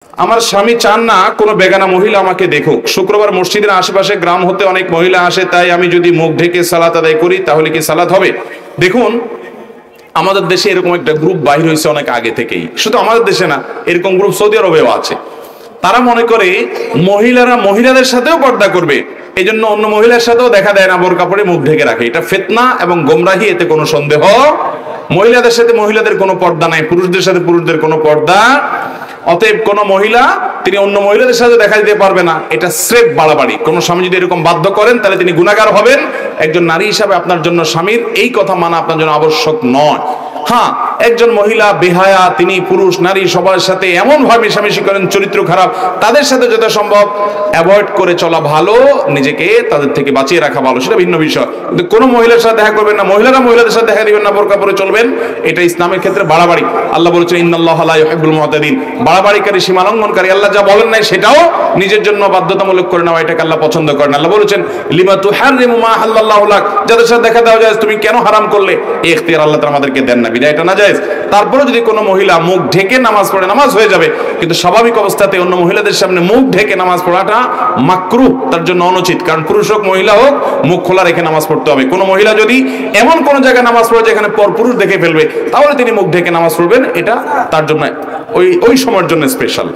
আমার স্বামী চান না কোনো বেগানা মহিলা আমাকে দেখুক। শুক্রবার মসজিদের আশেপাশে গ্রাম হতে অনেক মহিলা আসে, তাই আমি যদি মুখ ঢেকে সালাত আদায় করি তাহলে কি সালাত হবে? দেখুন, আমাদের দেশে এরকম একটা গ্রুপ বাইর হয়েছে অনেক আগে থেকেই। শুধু আমাদের দেশে না, এরকম গ্রুপ সৌদি আরবেও আছে। তারা মনে করে মহিলারা মহিলাদের সাথেও পর্দা করবে, এই জন্য অন্য মহিলার সাথেও দেখা দেয় না, বোরকা পরে মুখ ঢেকে রাখে। এটা ফিতনা এবং গোমরাহি, এতে কোনো সন্দেহ। মহিলাদের সাথে মহিলাদের কোনো পর্দা নাই, পুরুষদের সাথে পুরুষদের কোনো পর্দা। অতএব কোন মহিলা তিনি অন্য মহিলাদের সাথে দেখা দিতে পারবে না, এটা স্রেফ বাড়াবাড়ি। কোন স্বামী যদি এরকম বাধ্য করেন তাহলে তিনি গুনাহগার হবেন। একজন নারী হিসাবে আপনার জন্য স্বামীর এই কথা মানা আপনার জন্য আবশ্যক নয়। হ্যাঁ, একজন মহিলা বেহায়া, তিনি পুরুষ নারী সবার সাথে এমন ভাবে মেশামেশি করেন, চরিত্র খারাপ, তাদের সাথে যত সম্ভব অ্যাভয়েড করে চলা ভালো, নিজেকে তাদের থেকে বাঁচিয়ে রাখা ভালো, সেটা ভিন্ন বিষয়। কিন্তু কোনো মহিলার সাথে দেখা করবেন না, মহিলারা মহিলাদের সাথে দেখা দিবেন না, বোরকা পরে চলবেন, এটা ইসলামের ক্ষেত্রে বাড়াবাড়ি। আল্লাহ বলেছেন ইন্নাল্লাহা লা ইউহিব্বুল মুতাদিন, বাড়াবাড়িকারী, সীমালঙ্ঘনকারী। আল্লাহ যা বলেন নাই সেটাও নিজের জন্য বাধ্যতামূলক করে নেওয়া, এটাকে আল্লাহ পছন্দ করেন। আল্লাহ বলেছেন লিমা তুহাররিমু মা আহাল্লাল্লাহু লাক, যাদের সাথে দেখা দেওয়া যায় তুমি কেন হারাম করলে, এই ইখতিয়ার আল্লাহ তাআলা আমাদেরকে দেন না, বিধায় এটা নাজায়েজ। তারপরে যদি কোনো মহিলা মুখ ঢেকে নামাজ পড়ে, নামাজ হয়ে যাবে, কিন্তু স্বাভাবিক অবস্থাতে অন্য মহিলাদের সামনে মুখ ঢেকে নামাজ পড়াটা মাকরুহ, তার জন্য অনুচিত। কারণ পুরুষ হোক মহিলা হোক, মুখ খোলা রেখে নামাজ পড়তে হবে। কোনো মহিলা যদি এমন কোন জায়গায় নামাজ পড়ে যেখানে পর পুরুষ দেখে ফেলবে, তাহলে তিনি মুখ ঢেকে নামাজ পড়বেন, এটা তার জন্য ওই সময়ের জন্য স্পেশাল।